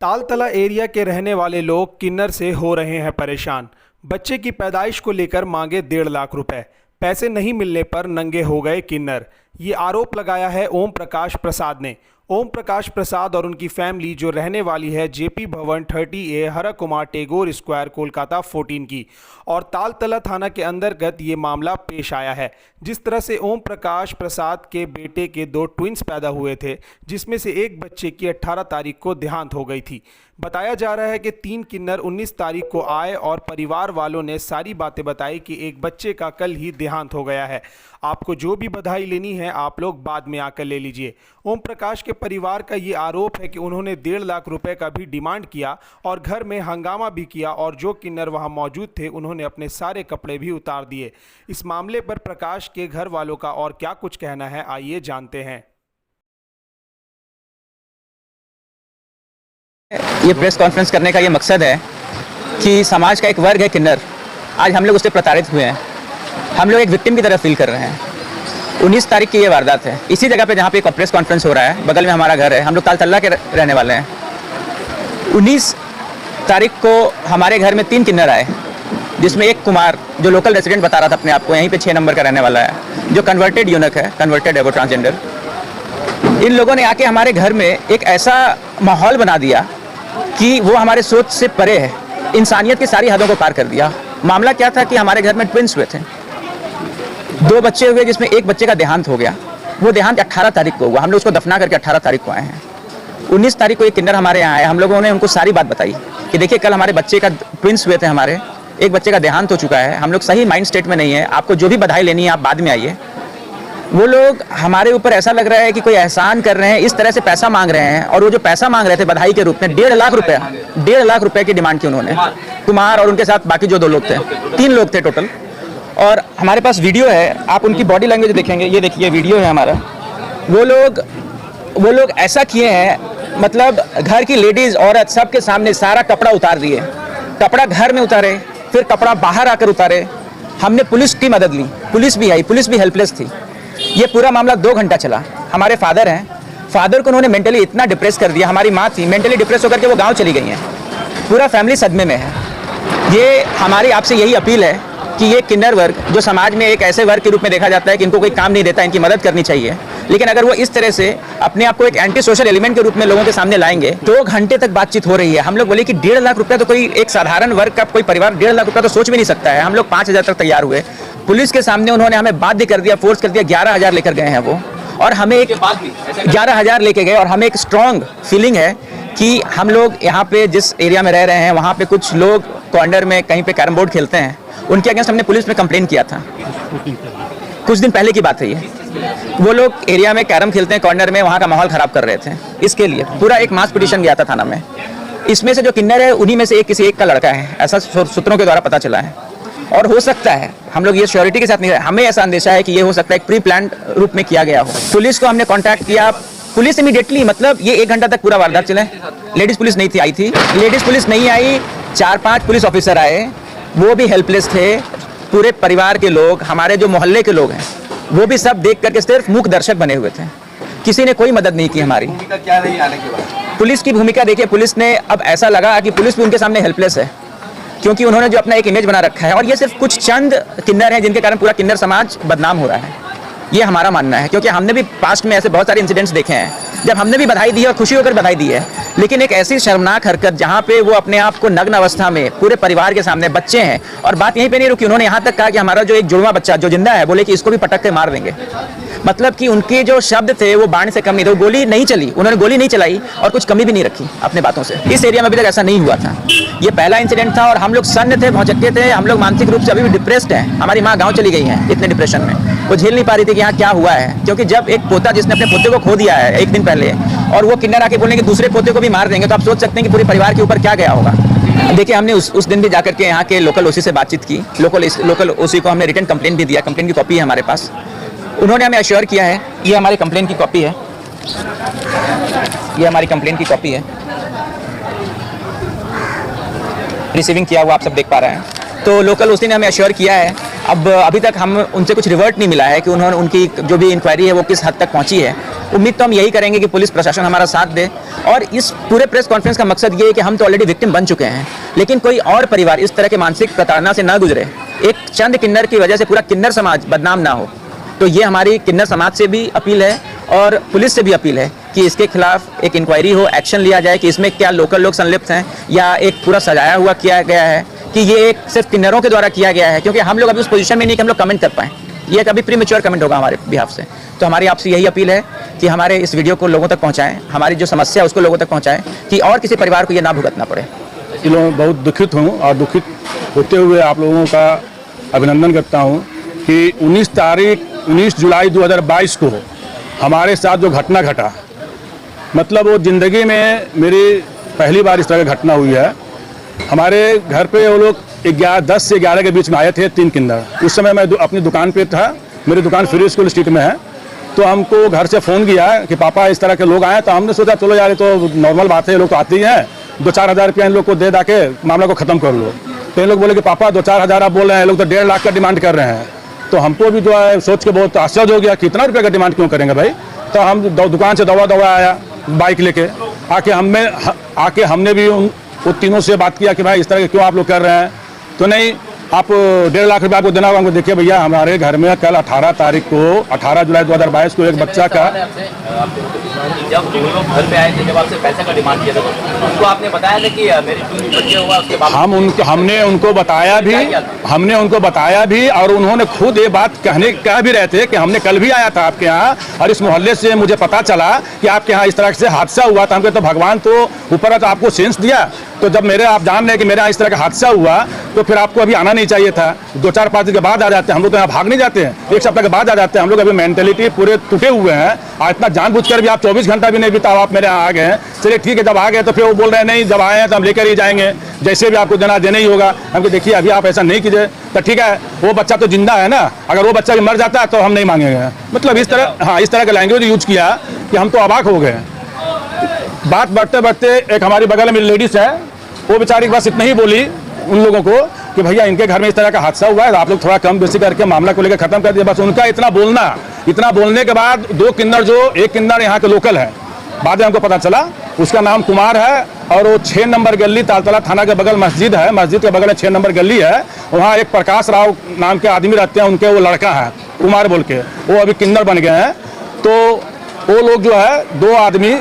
तालतला area के रहने वाले लोग किन्नर से हो रहे हैं परेशान। बच्चे की पैदाइश को लेकर मांगे 1.5 लाख रुपए। पैसे नहीं मिलने पर नंगे हो गए किन्नर। ये आरोप लगाया है ओम प्रकाश प्रसाद ने। ओम प्रकाश प्रसाद और उनकी फैमिली जो रहने वाली है जेपी भवन 30A हरा कुमार टैगोर स्क्वायर कोलकाता 14 की, और तालतला थाना के अंतर्गत ये मामला पेश आया है। जिस तरह से ओम प्रकाश प्रसाद के बेटे के 2 ट्विंस पैदा हुए थे, जिसमें से एक बच्चे की 18 तारीख को देहांत हो गई थी। बताया जा रहा है कि 3 किन्नर 19 तारीख को आए और परिवार वालों ने सारी बातें बताई कि एक बच्चे का कल ही देहांत हो गया है। आपको जो भी बधाई लेनी है आप लोग बाद में आकर ले लीजिए। ओम प्रकाश के परिवार का ये आरोप है कि उन्होंने 1.5 लाख रुपए का भी डिमांड किया और घर में हंगामा भी किया, और जो किन्नर वहां मौजूद थे उन्होंने अपने सारे कपड़े भी उतार दिए। इस मामले पर प्रकाश के घर वालों का और क्या कुछ कहना है, आइए जानते हैं। ये प्रेस कॉन्फ्रेंस करने का ये मकसद है कि समाज का एक वर्ग है किन्नर, आज हम लोग उससे प्रताड़ित हुए हैं। हम लोग एक विक्टिम की तरह फील कर रहे हैं। 19 तारीख की ये वारदात है, इसी जगह पे जहाँ पे एक प्रेस कॉन्फ्रेंस हो रहा है, बगल में हमारा घर है। हम लोग तालतला के रहने वाले हैं। 19 तारीख को हमारे घर में 3 किन्नर आए, जिसमें एक कुमार जो लोकल रेसिडेंट बता रहा था अपने आप को, यहीं पे 6 नंबर का रहने वाला है, जो कन्वर्टेड यूनक है, कन्वर्टेड है वो ट्रांसजेंडर। इन लोगों ने आके हमारे घर में एक ऐसा माहौल बना दिया कि वो हमारे सोच से परे है, इंसानियत की सारी हदों को पार कर दिया। मामला क्या था कि हमारे घर में ट्विंस हुए थे, 2 बच्चे हुए, जिसमें एक बच्चे का देहांत हो गया। वो देहांत 18 तारीख को हुआ। हम लोग उसको दफना करके 18 तारीख को आए हैं। 19 तारीख को एक किन्नर हमारे यहाँ आए। हम लोगों ने उनको सारी बात बताई कि देखिए कल हमारे बच्चे का ट्विंस हुए थे, हमारे एक बच्चे का देहांत हो चुका है, हम लोग सही माइंड स्टेट में नहीं है, आपको जो भी बधाई लेनी है आप बाद में आइए। वो लोग हमारे ऊपर ऐसा लग रहा है कि कोई एहसान कर रहे हैं, इस तरह से पैसा मांग रहे हैं। और वो जो पैसा मांग रहे थे बधाई के रूप में 1.5 लाख रुपया, 1.5 लाख रुपए की डिमांड की उन्होंने। कुमार और उनके साथ बाकी जो 2 लोग थे, 3 लोग थे टोटल। और हमारे पास वीडियो है, आप उनकी बॉडी लैंग्वेज देखेंगे, ये देखिए वीडियो है हमारा। वो लोग ऐसा किए हैं, मतलब घर की लेडीज औरत सबके सामने सारा कपड़ा उतार दिए। कपड़ा घर में उतारे, फिर कपड़ा बाहर आकर उतारे। हमने पुलिस की मदद ली, पुलिस भी आई, पुलिस भी हेल्पलेस थी। ये पूरा मामला 2 घंटा चला। हमारे फादर हैं, फादर को उन्होंने मेंटली इतना डिप्रेस कर दिया। हमारी माँ थी, मेंटली डिप्रेस होकर के वो गांव चली गई हैं। पूरा फैमिली सदमे में है। ये हमारी आपसे यही अपील है कि ये किन्नर वर्ग जो समाज में एक ऐसे वर्ग के रूप में देखा जाता है कि इनको कोई काम नहीं देता, इनकी मदद करनी चाहिए, लेकिन अगर वो इस तरह से अपने आप को एक एंटी सोशल एलिमेंट के रूप में लोगों के सामने लाएंगे। 2 घंटे तक बातचीत हो रही है। हम लोग बोले कि 1.5 लाख रुपया तो कोई एक साधारण वर्ग का कोई परिवार 1.5 लाख रुपया तो सोच भी नहीं सकता है। हम लोग 5,000 तक तैयार हुए। पुलिस के सामने उन्होंने हमें बाध्य कर दिया, फोर्स कर दिया। 11,000 लेकर गए हैं वो, और हमें एक 11,000 लेके गए। और हमें एक स्ट्रॉन्ग फीलिंग है कि हम लोग यहाँ पे जिस एरिया में रह रहे हैं, वहाँ पे कुछ लोग कॉर्नर में कहीं पे कैरम बोर्ड खेलते हैं, उनके अगेंस्ट हमने पुलिस में कंप्लेन किया था। कुछ दिन पहले की बात है ये। वो लोग एरिया में कैरम खेलते हैं कॉर्नर में, वहाँ का माहौल खराब कर रहे थे। इसके लिए पूरा एक मास पिटीशन गया था थाना में। इसमें से जो किन्नर है उन्हीं में से किसी एक का लड़का है, ऐसा सूत्रों के द्वारा पता चला है। और हो सकता है, हम लोग ये श्योरिटी के साथ नहीं, हमें ऐसा अंदेशा है कि ये हो सकता है एक प्री प्लान रूप में किया गया हो। पुलिस को हमने कांटेक्ट किया, पुलिस इमीडिएटली, मतलब ये 1 घंटा तक पूरा वारदात चले। लेडीज पुलिस नहीं थी, आई थी लेडीज पुलिस नहीं आई। 4-5 पुलिस ऑफिसर आए, वो भी हेल्पलेस थे। पूरे परिवार के लोग, हमारे जो मोहल्ले के लोग हैं, वो भी सब देख करके सिर्फ मूक दर्शक बने हुए थे। किसी ने कोई मदद नहीं की हमारी। क्या रही आने के बाद? पुलिस की भूमिका देखिए, पुलिस ने अब ऐसा लगा कि पुलिस भी उनके सामने हेल्पलेस है, क्योंकि उन्होंने जो अपना एक इमेज बना रखा है, और ये सिर्फ कुछ चंद किन्नर हैं जिनके कारण पूरा किन्नर समाज बदनाम हो रहा है। ये हमारा मानना है, क्योंकि हमने भी पास्ट में ऐसे बहुत सारे इंसिडेंट्स देखे हैं जब हमने भी बधाई दी है और खुशी होकर बधाई दी है, लेकिन एक ऐसी शर्मनाक हरकत जहाँ पे वो अपने आप को नग्न अवस्था में पूरे परिवार के सामने, बच्चे हैं, और बात यहीं पे नहीं रुकी। उन्होंने यहाँ तक कहा कि हमारा जो एक जुड़वा बच्चा जो जिंदा है, बोले कि इसको भी पटक के मार देंगे। मतलब कि उनके जो शब्द थे वो बाण से कम नहीं थे। वो गोली नहीं चली, उन्होंने गोली नहीं चलाई और कुछ कमी भी नहीं रखी अपने बातों से। इस एरिया में अभी तक ऐसा नहीं हुआ था। ये पहला इंसिडेंट था और हम लोग सन्न थे, भौचक्के थे। हम लोग मानसिक रूप से अभी भी डिप्रेस्ड हैं। हमारी माँ गाँव चली गई है इतने डिप्रेशन में, वो झेल नहीं पा रही थी कि यहाँ क्या हुआ है। क्योंकि जब एक पोता जिसने अपने पोते को खो दिया है 1 दिन पहले, और वो किन्नर आके बोलेंगे दूसरे पोते को भी मार देंगे, तो आप सोच सकते हैं कि पूरे परिवार के ऊपर क्या गया होगा। देखिए, हमने उस दिन भी जाकर के यहाँ के लोकल ओसी से बातचीत की। लोकल ओसी को हमने रिटन कंप्लेंट भी दिया, कंप्लेंट की कॉपी है हमारे पास। उन्होंने हमें अश्योर किया है, ये हमारी कंप्लेंट की कॉपी है, ये हमारी कंप्लेंट की कॉपी है, रिसीविंग किया हुआ आप सब देख पा रहे हैं। तो लोकल ओसी ने हमें अश्योर किया है। अब अभी तक हम उनसे कुछ रिवर्ट नहीं मिला है कि उन्होंने, उनकी जो भी इंक्वायरी है वो किस हद तक पहुंची है। उम्मीद तो हम यही करेंगे कि पुलिस प्रशासन हमारा साथ दे। और इस पूरे प्रेस कॉन्फ्रेंस का मकसद ये है कि हम तो ऑलरेडी विक्टिम बन चुके हैं, लेकिन कोई और परिवार इस तरह के मानसिक प्रताड़ना से ना गुजरे, एक चंद किन्नर की वजह से पूरा किन्नर समाज बदनाम ना हो। तो ये हमारी किन्नर समाज से भी अपील है और पुलिस से भी अपील है कि इसके खिलाफ एक इंक्वायरी हो, एक्शन लिया जाए कि इसमें क्या लोकल लोग संलिप्त हैं या एक पूरा सजाया हुआ किया गया है कि ये एक सिर्फ किन्नरों के द्वारा किया गया है, क्योंकि हम लोग अभी उस पोजीशन में नहीं कि हम लोग कमेंट कर पाएँ। ये एक अभी प्रीमेच्योर कमेंट होगा हमारे बिहाफ से। तो हमारी आपसे यही अपील है कि हमारे इस वीडियो को लोगों तक पहुँचाएँ, हमारी जो समस्या है उसको लोगों तक पहुँचाएँ कि और किसी परिवार को ये ना भुगतना पड़े। इसलिए बहुत दुखित हूँ और दुखित होते हुए आप लोगों का अभिनंदन करता हूँ कि 19 जुलाई 2022 को हमारे साथ जो घटना घटा, मतलब वो ज़िंदगी में मेरी पहली बार इस तरह की घटना हुई है। हमारे घर पे वो लोग 10 से 11 के बीच में आए थे 3 किन्नर। उस समय मैं अपनी दुकान पे था, मेरी दुकान फ्री स्कूल स्ट्रीट में है। तो हमको घर से फ़ोन किया कि पापा इस तरह के लोग आए। तो हमने सोचा चलो यार ये तो नॉर्मल बात है, ये लोग तो आते ही हैं, 2-4 हज़ार रुपया इन लोग को दे के मामला को ख़त्म कर लो। तो इन लोग बोले कि पापा 2-4 हज़ार आप बोल रहे हैं, लोग तो 1.5 लाख का डिमांड कर रहे हैं। तो हमको भी जो है सोच के बहुत आश्चर्य हो गया, कितना रुपये का डिमांड क्यों करेंगे भाई। तो हम दुकान से दौड़ा आया बाइक लेके, आके हमने भी वो तीनों से बात किया कि भाई इस तरह के क्यों आप लोग कर रहे हैं। तो नहीं, आप 1.5 लाख रुपये आपको देना होगा। हमको देखिए भैया, हमारे घर में कल 18 जुलाई 2022 को एक बच्चा का जब लोग घर पे आए थे, जब आपसे पैसे का डिमांड किया था, उनको आपने बताया था कि मेरे 2 बच्चे हुआ उसके बाद हमने उनको बताया भी और उन्होंने खुद ये बात कह भी रहे थे कि हमने कल भी आया था आपके यहाँ और इस मोहल्ले से मुझे पता चला कि आपके यहाँ इस तरह से हादसा हुआ था। हमको तो भगवान तो ऊपर तो आपको सेंस दिया। तो जब आप जान रहे हैं कि मेरे यहाँ इस तरह का हादसा हुआ तो फिर आपको अभी आना नहीं चाहिए था। 2-4-5 दिन के बाद आ जाते हैं हम लोग, तो यहाँ भाग नहीं जाते हैं, 1 सप्ताह के बाद आ जाते हैं हम लोग। अभी मेंटेलिटी पूरे टूटे हुए हैं और इतना जानबूझकर भी आप 24 घंटा भी नहीं बीता आप मेरे यहाँ आ गए हैं। चलिए ठीक है, जब आ गए तो फिर वो बोल रहे हैं नहीं जब आए हैं तो हम लेकर ही जाएंगे, जैसे भी आपको देना ही होगा। हमको देखिए अभी आप ऐसा नहीं कीजिए। तो ठीक है, वो बच्चा तो जिंदा है ना, अगर वो बच्चा भी मर जाता है तो हम नहीं मांगेंगे। मतलब इस तरह का लैंग्वेज यूज किया कि हम तो अबाक हो गए। बात बढ़ते एक हमारी बगल में लेडीज है, वो बेचारी बस इतना ही बोली उन लोगों को कि भैया इनके घर में इस तरह का हादसा हुआ है, आप लोग थोड़ा कम बेसी करके मामला को लेकर खत्म कर दिया। बस उनका इतना बोलने के बाद 2 किन्नर एक किन्नर यहाँ के लोकल है, बाद में हमको पता चला उसका नाम कुमार है और वो 6 नंबर गली तालतला थाना के बगल मस्जिद है, मस्जिद के बगल में 6 नंबर गली है, वहाँ एक प्रकाश राव नाम के आदमी रहते हैं, उनके वो लड़का है कुमार बोल के, वो अभी किन्नर बन गए हैं। तो वो लोग जो है 2 आदमी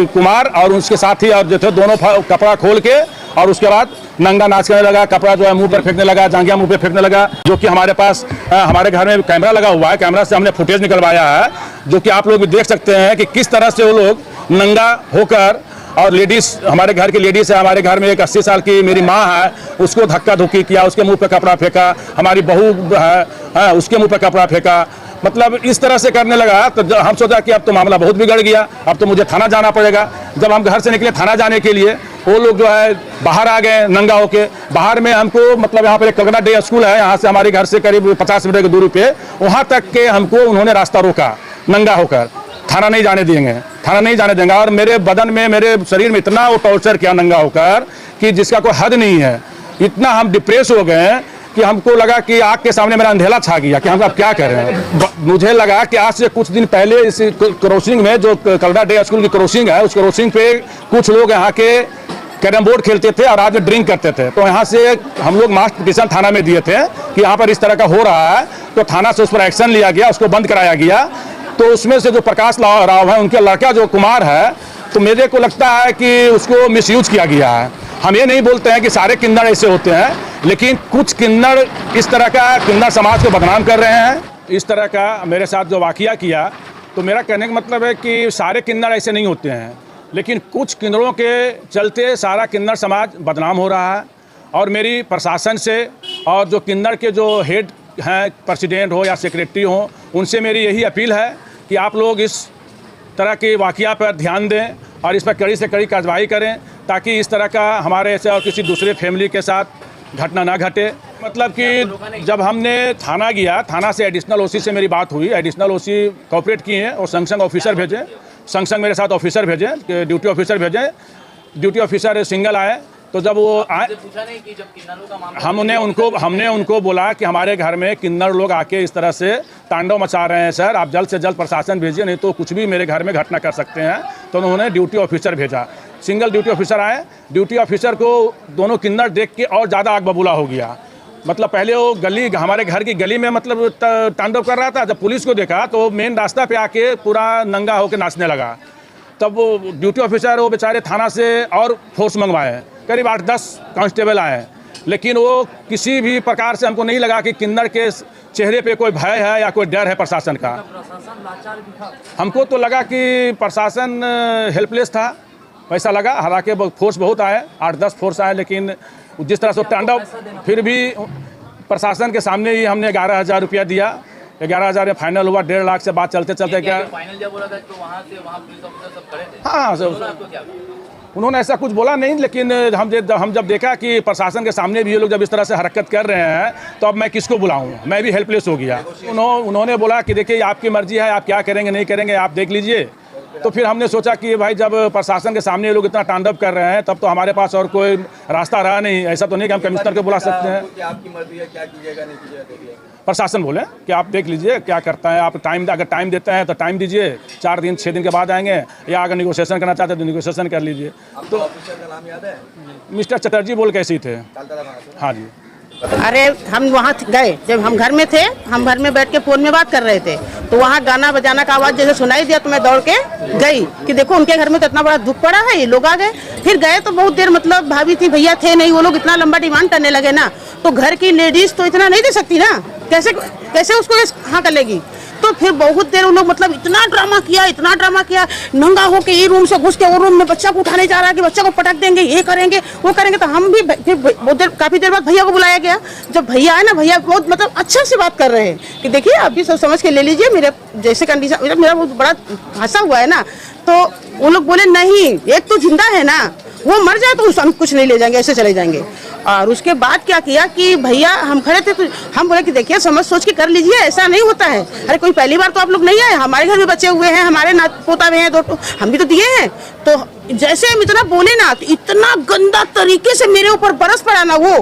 कुमार और उसके साथी और जो थे दोनों कपड़ा खोल के और उसके बाद नंगा नाच करने लगा, कपड़ा जो है मुंह पर फेंकने लगा, जांघिया मुंह पे फेंकने लगा। जो कि हमारे पास हमारे घर में कैमरा लगा हुआ है, कैमरा से हमने फुटेज निकलवाया है, जो कि आप लोग भी देख सकते हैं कि किस तरह से वो लोग नंगा होकर और लेडीज, हमारे घर की लेडीज है, हमारे घर में एक 80 साल की मेरी माँ है, उसको धक्का धुक्की किया, उसके मुंह पे कपड़ा फेंका, हमारी बहू है उसके मुंह पे कपड़ा फेंका। मतलब इस तरह से करने लगा। तो हम सोचा कि अब तो मामला बहुत बिगड़ गया, अब तो मुझे थाना जाना पड़ेगा। जब हम घर से निकले थाना जाने के लिए, वो लोग जो है बाहर आ गए नंगा होके। बाहर में हमको मतलब यहाँ पर एक कलकत्ता डे स्कूल है, यहाँ से हमारे घर से करीब 50 मीटर की दूरी पे, वहाँ तक के हमको उन्होंने रास्ता रोका नंगा होकर। थाना नहीं जाने देंगे और मेरे बदन में, मेरे शरीर में इतना वो टॉर्चर किया नंगा होकर कि जिसका कोई हद नहीं है। इतना हम डिप्रेस हो गए कि हमको लगा कि आग के सामने मेरा अंधेला छा गया कि हम अब क्या करें। मुझे लगा कि आज से कुछ दिन पहले इस क्रॉसिंग में, जो कलकत्ता डे स्कूल की क्रॉसिंग है, उस क्रॉसिंग पे कुछ लोग यहाँ के कैरम बोर्ड खेलते थे और रात में ड्रिंक करते थे। तो यहाँ से हम लोग मास पिटीशन थाना में दिए थे कि यहाँ पर इस तरह का हो रहा है। तो थाना से उस पर एक्शन लिया गया, उसको बंद कराया गया। तो उसमें से जो प्रकाश राव है, उनके लड़का जो कुमार है, तो मेरे को लगता है कि उसको मिसयूज किया गया है। हम ये नहीं बोलते हैं कि सारे किन्नर ऐसे होते हैं, लेकिन कुछ किन्नर इस तरह का किन्नर समाज को बदनाम कर रहे हैं। इस तरह का मेरे साथ जो वाकया किया, तो मेरा कहने का मतलब है कि सारे किन्नर ऐसे नहीं होते हैं, लेकिन कुछ किन्नरों के चलते सारा किन्नर समाज बदनाम हो रहा है। और मेरी प्रशासन से और जो किन्नर के जो हेड हैं, प्रेसिडेंट हो या सेक्रेटरी हो, उनसे मेरी यही अपील है कि आप लोग इस तरह के वाकया पर ध्यान दें और इस पर कड़ी से कड़ी कार्रवाई करें, ताकि इस तरह का हमारे ऐसे और किसी दूसरे फैमिली के साथ घटना ना घटे। मतलब कि जब हमने थाना गया, थाना से एडिशनल ओसी से मेरी बात हुई, एडिशनल ओसी कोऑपरेट किए और संग ऑफिसर भेजे, संग मेरे साथ ऑफिसर भेजे, ड्यूटी ऑफिसर भेजे। ड्यूटी ऑफिसर सिंगल आए तो जब वो आए, आपसे पूछा नहीं कि जब किन्नरों का मामला हमने उनको बोला कि हमारे घर में किन्नर लोग आके इस तरह से तांडव मचा रहे हैं सर, आप जल्द से जल्द प्रशासन भेजिए, नहीं तो कुछ भी मेरे घर में घटना कर सकते हैं। तो उन्होंने ड्यूटी ऑफिसर भेजा, सिंगल ड्यूटी ऑफिसर आए। ड्यूटी ऑफिसर को दोनों किन्नर देख के और ज़्यादा आग बबूला हो गया। मतलब पहले वो गली, हमारे घर की गली में मतलब तांडव कर रहा था। जब पुलिस को देखा तो मेन रास्ता पे आके पूरा नंगा होकर नाचने लगा। तब वो ड्यूटी ऑफिसर वो बेचारे थाना से और फोर्स मंगवाए, करीब 8-10 कांस्टेबल आए, लेकिन वो किसी भी प्रकार से हमको नहीं लगा कि किन्नर के चेहरे पे कोई भय है या कोई डर है प्रशासन का। हमको तो लगा कि प्रशासन हेल्पलेस था, पैसा लगा। हालांकि फोर्स बहुत आए, 8-10 फोर्स आए, लेकिन जिस तरह से तांडव, फिर भी प्रशासन के सामने ही हमने 11,000 रुपया दिया। 11,000 में फाइनल हुआ। 1.5 लाख से बात चलते चलते क्या फाइनल जब बोला था तो वहाँ पुलिस ऑफिसर सब खड़े थे। हाँ सर, आपको क्या उन्होंने ऐसा कुछ बोला नहीं, लेकिन हम जब देखा कि प्रशासन के सामने भी ये लोग जब इस तरह से हरकत कर रहे हैं तो अब मैं किसको बुलाऊं, मैं भी हेल्पलेस हो गया। उन्होंने बोला कि देखिए आपकी मर्जी है, आप क्या करेंगे नहीं करेंगे आप देख लीजिए। तो फिर हमने सोचा कि भाई जब प्रशासन के सामने ये लोग इतना तांडव कर रहे हैं तब तो हमारे पास और कोई रास्ता रहा नहीं। ऐसा तो नहीं कि हम कमिश्नर को बुला सकते हैं। आपकी मर्जी है, क्या कीजिएगा नहीं कीजिएगा। प्रशासन बोले कि आप देख लीजिए क्या करता है, आप अगर टाइम देते हैं तो टाइम दीजिए, 4 दिन 6 दिन के बाद आएंगे, या अगर निगोशिएशन करना चाहते हैं तो निगोशिएशन कर लीजिए। तो ऑफिसर का नाम याद है? मिस्टर चटर्जी बोल कैसे थे। हाँ जी। अरे हम वहाँ गए, जब हम घर में थे, हम घर में बैठ के फोन में बात कर रहे थे, तो वहाँ गाना बजाना का आवाज़ जैसे सुनाई दिया तो मैं दौड़ के गई कि देखो उनके घर में तो इतना बड़ा दुख पड़ा है। ये लोग आ गए, फिर गए तो बहुत देर, मतलब भाभी थी भैया थे नहीं, वो लोग इतना लंबा डिमांड करने लगे ना, तो घर की लेडीज तो इतना नहीं दे सकती ना, कैसे उसको हाँ कर लेगी। तो फिर बहुत देर उन लोग मतलब इतना ड्रामा किया, नंगा होके ये रूम से घुस के वो रूम में बच्चा को उठाने जा रहा है कि बच्चा को पटक देंगे, ये करेंगे वो करेंगे। तो हम भी फिर बहुत देर, काफी देर बाद भैया को बुलाया गया। जब भैया है ना, भैया बहुत मतलब अच्छा से बात कर रहे हैं कि देखिए आप भी सोच समझ के ले लीजिए, मेरे जैसे कंडीशन, मेरा बहुत बड़ा फंसा हुआ है ना। तो वो लोग बोले नहीं, एक तो जिंदा है ना, वो मर जाए तो हम कुछ नहीं ले जाएंगे, ऐसे चले जाएंगे। और उसके बाद क्या किया कि भैया हम खड़े थे तो हम बोले कि देखिए समझ सोच के कर लीजिए, ऐसा नहीं होता है। अरे कोई पहली बार तो आप लोग नहीं आए, हमारे घर में बच्चे हुए हैं, हमारे नात पोता हुए हैं, 2 हम भी तो दिए हैं। तो जैसे हम इतना बोले ना, तो इतना गंदा तरीके से मेरे ऊपर बरस पड़ा ना वो,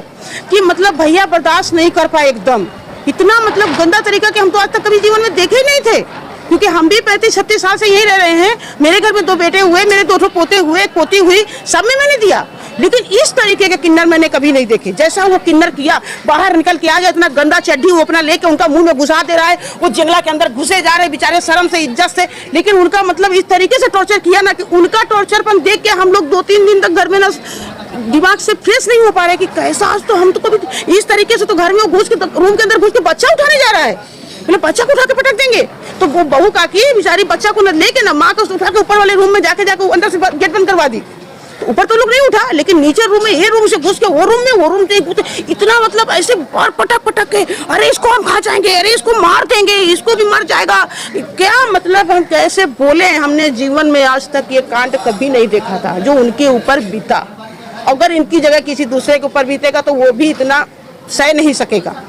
कि मतलब भैया बर्दाश्त नहीं कर पाए एकदम। इतना मतलब गंदा तरीका कि हम तो आज तक कभी जीवन में देखे ही नहीं थे, क्योंकि हम भी 35-36 साल से यही रह रहे हैं। मेरे घर में 2 बेटे हुए, मेरे 2 पोते हुए, पोती हुई, सब में मैंने दिया, लेकिन इस तरीके के किन्नर मैंने कभी नहीं देखे। जैसा वो किन्नर किया, बाहर निकल के आ गया, इतना गंदा चड्ढी वो अपना लेके उनका मुंह में घुसा दे रहा है, वो जंगला के अंदर घुसे जा रहे हैं बेचारे शर्म से इज्जत से। लेकिन उनका मतलब इस तरीके से टॉर्चर किया ना कि उनका टॉर्चरपन देख के हम लोग 2-3 दिन तक घर में ना दिमाग से फ्रेश नहीं हो पा रहे कि कैसा, आज तो हम तो कभी इस तरीके से, तो घर में घुस के रूम के अंदर घुस के बच्चा उठाने जा रहा है, बच्चा को उठा के पटक देंगे। तो वो बहू काकी बेचारी बच्चा को न लेके ना माँ को उठा के ऊपर वाले रूम में जाके अंदर से गेट बंद करवा दी। तो ऊपर तो लोग नहीं उठा, लेकिन नीचे रूम में, ये रूम से घुस के वो रूम से इतना मतलब ऐसे बार पटक के, अरे इसको हम खा जाएंगे, अरे इसको मार देंगे, इसको भी मर जाएगा। क्या मतलब हम कैसे बोले, हमने जीवन में आज तक ये कांड कभी नहीं देखा था जो उनके ऊपर बीता। अगर इनकी जगह किसी दूसरे के ऊपर बीतेगा तो वो भी इतना सह नहीं सकेगा।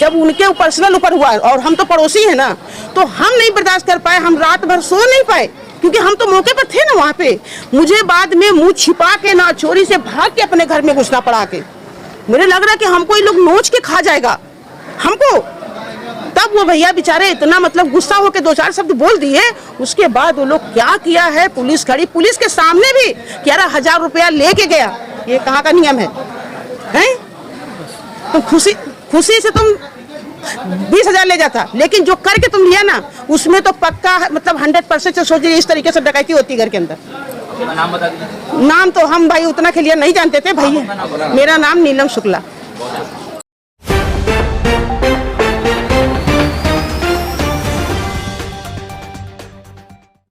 जब उनके पर्सनल ऊपर हुआ, और हम तो पड़ोसी हैं ना, तो हम नहीं बर्दाश्त कर पाए, हम रात भर सो नहीं पाए, क्योंकि हम तो मौके पर थे ना वहाँ पे। मुझे बाद में मुंह छिपा के ना चोरी से भाग के अपने घर में घुसना पड़ा के। मुझे लग रहा है कि हमको ये लोग नोच के खा जाएगा हमको। तब वो भैया बेचारे इतना मतलब गुस्सा होकर 2-4 शब्द बोल दिए। उसके बाद वो लोग क्या किया है, पुलिस खड़ी, पुलिस के सामने भी 11,000 रुपया लेके गया। ये कहाँ का नियम है? तो खुशी से तुम 20,000 ले जाता, लेकिन जो करके तुम लिया ना, उसमें तो पक्का मतलब 100% से सोच इस तरीके से डकैती होती घर के अंदर। नाम बता दीजिए। नाम तो हम भाई उतना के लिए नहीं जानते थे भैया। मेरा नाम नीलम शुक्ला।